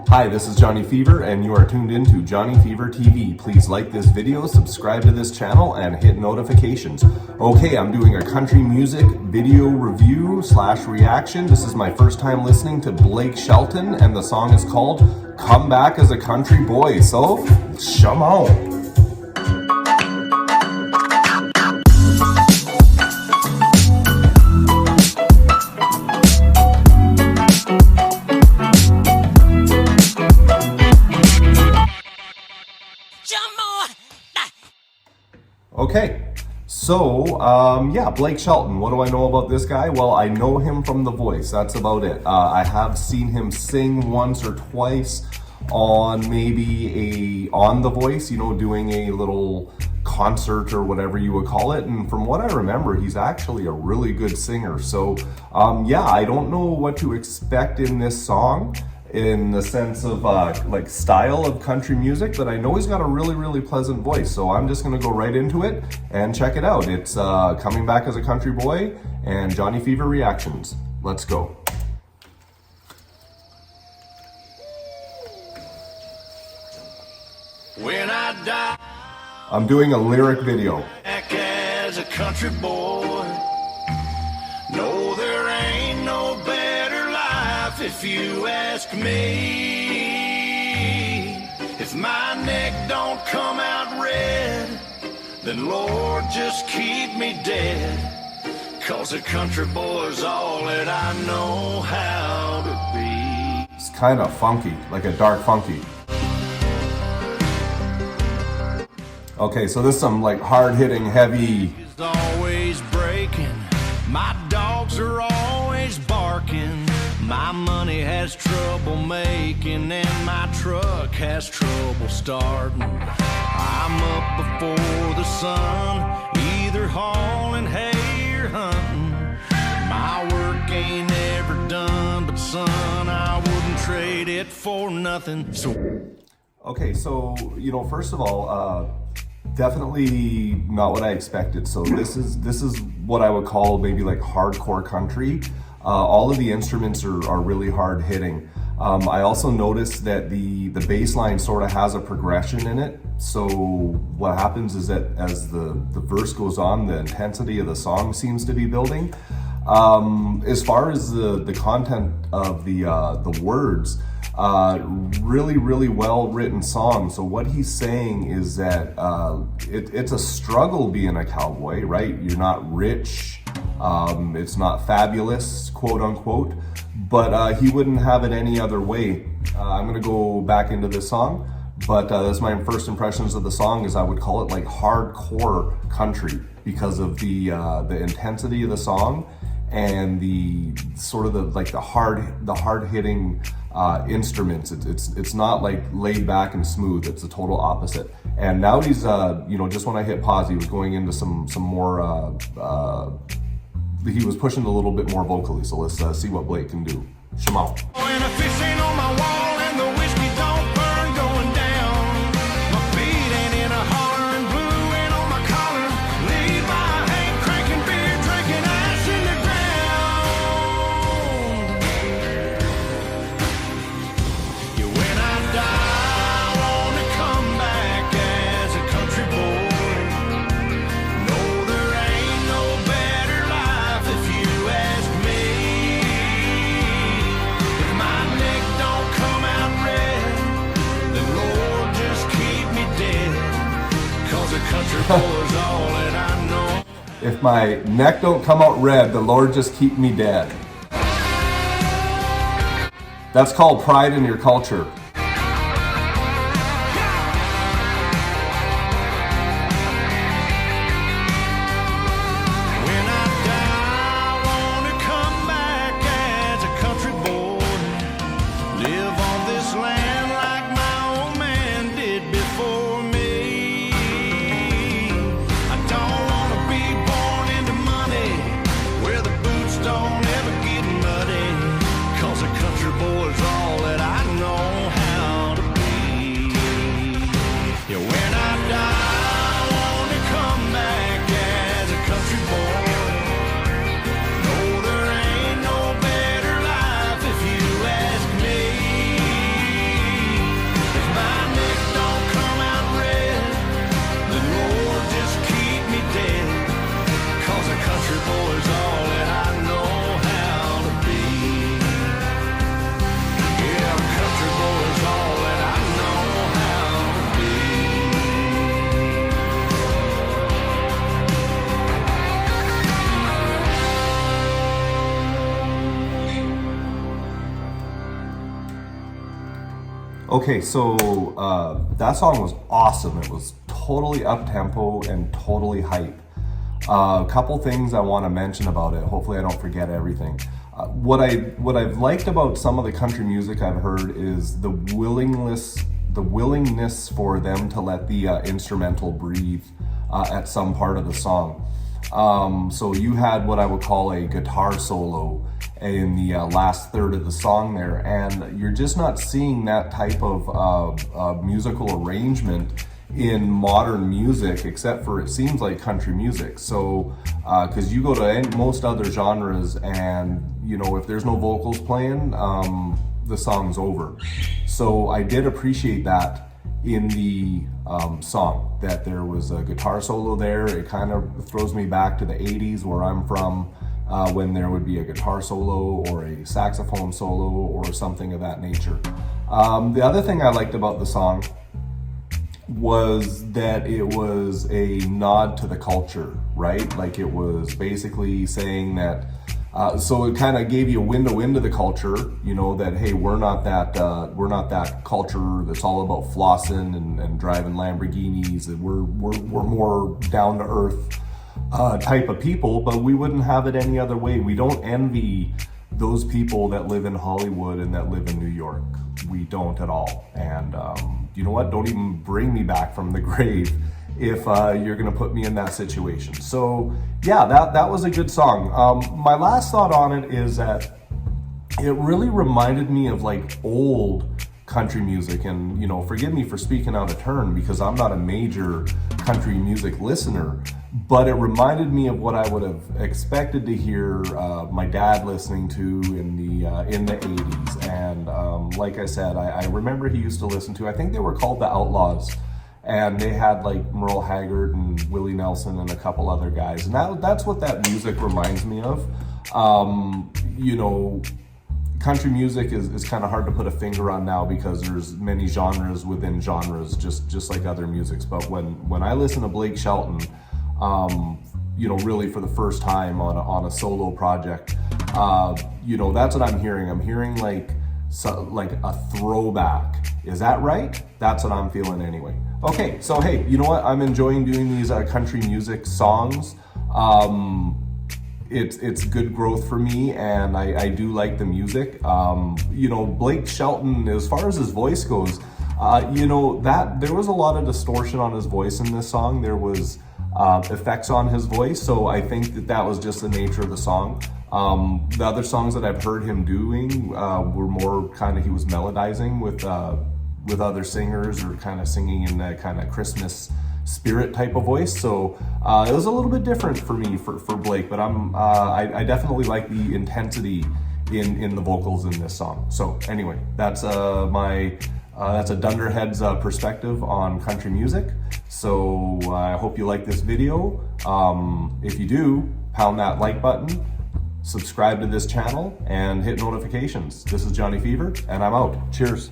Hi, this is Johnny Fever, and you are tuned in to Johnny Fever TV. Please like this video, subscribe to this channel, and hit notifications. Okay, I'm doing a country music video review / reaction. This is my first time listening to Blake Shelton, and the song is called Come Back as a Country Boy. So, come on. Okay, so yeah, Blake Shelton. What do I know about this guy? Well, I know him from The Voice. That's about it. I have seen him sing once or twice on on The Voice, you know, doing a little concert or whatever you would call it. And from what I remember, he's actually a really good singer. So yeah, I don't know what to expect in this song in the sense of like style of country music, but I know he's got a really pleasant voice, so I'm just gonna go right into it and check it out. It's Coming Back as a Country Boy and Johnny Fever reactions. Let's go. When I die, I'm doing a lyric video. back as a country boy. No, there ain't no better life if you ask me. If my neck don't come out red, then Lord, just keep me dead. 'Cause a country boy's all that I know how to be. It's kind of funky, like a dark funky. Okay, so this is some like hard-hitting, heavy. It's always breaking. My dogs are always barking. My money has trouble making, and my truck has trouble starting. I'm up before the sun, either hauling hay or hunting. My work ain't ever done, but son, I wouldn't trade it for nothing. Okay, so, you know, first of all, definitely not what I expected. So this is what I would call maybe like hardcore country. All of the instruments are really hard hitting. I also noticed that the bass line sort of has a progression in it. So what happens is that as the verse goes on, the intensity of the song seems to be building. As far as the content of the words, really well written song. So what he's saying is that it's a struggle being a cowboy, right? You're not rich, it's not fabulous, quote unquote, but he wouldn't have it any other way. I'm gonna go back into this song, but that's my first impressions of the song. Is I would call it like hardcore country because of the intensity of the song and the sort of the hard hitting instruments. It's not like laid back and smooth. It's the total opposite. And now he's you know, just when I hit pause, he was going into some more he was pushing a little bit more vocally. So let's see what Blake can do. Shema. When a fish ain't on my wall and the whiskey don't burn going down, my feet ain't in a holler and blue ain't on my collar. Leave my hand cranking beer, drinking ash in the ground. Yeah, when I die, I wanna come back as a country boy. No, there ain't no better life if you ask me. If my neck don't come out red, then Lord, just keep me dead. 'Cause a country boy's all that I know. If my neck don't come out red, the Lord just keep me dead. That's called pride in your culture. When I die, I wanna come back as a country boy. Live on this land like my old man did before me. I don't wanna be born into money, where the boots don't ever get muddy. 'Cause a country boy's all that I know how Okay, so that song was awesome. It was totally up-tempo and totally hype. A couple things I want to mention about it. Hopefully I don't forget everything. What I've liked about some of the country music I've heard is the willingness for them to let the instrumental breathe at some part of the song. So you had what I would call a guitar solo in the last third of the song there, and you're just not seeing that type of musical arrangement in modern music, except for it seems like country music. So because you go to most other genres and if there's no vocals playing, the song's over. So I did appreciate that in the song, that there was a guitar solo there. It kind of throws me back to the 80s where I'm from, when there would be a guitar solo or a saxophone solo or something of that nature. The other thing I liked about the song was that it was a nod to the culture, right? Like, it was basically saying that, so it kind of gave you a window into the culture, that, hey, we're not that culture that's all about flossing and driving Lamborghinis, and we're more down to earth type of people, but we wouldn't have it any other way. We don't envy those people that live in Hollywood and that live in New York. We don't at all. And you know what? Don't even bring me back from the grave if you're gonna put me in that situation. So yeah, that was a good song. My last thought on it is that it really reminded me of like old country music, and forgive me for speaking out of turn because I'm not a major country music listener, but it reminded me of what I would have expected to hear my dad listening to in the 80s. And like I said, I remember he used to listen to, I think they were called the Outlaws, and they had like Merle Haggard and Willie Nelson and a couple other guys, and that's what that music reminds me of. Country music is kind of hard to put a finger on now because there's many genres within genres, just like other musics. But when I listen to Blake Shelton, really for the first time on a solo project, that's what I'm hearing. I'm hearing like a throwback. Is that right? That's what I'm feeling anyway. Okay, so hey, you know what? I'm enjoying doing these country music songs. It's good growth for me, and I do like the music. Blake Shelton, as far as his voice goes, that there was a lot of distortion on his voice in this song. There was effects on his voice, so I think that was just the nature of the song. The other songs that I've heard him doing were more kind of, he was melodizing with other singers, or kind of singing in that kind of Christmas spirit type of voice. So it was a little bit different for me for Blake, but I definitely like the intensity in the vocals in this song. So anyway, that's that's a Dunderhead's perspective on country music. So I hope you like this video. If you do, pound that like button, subscribe to this channel, and hit notifications. This is Johnny Fever, and I'm out. Cheers.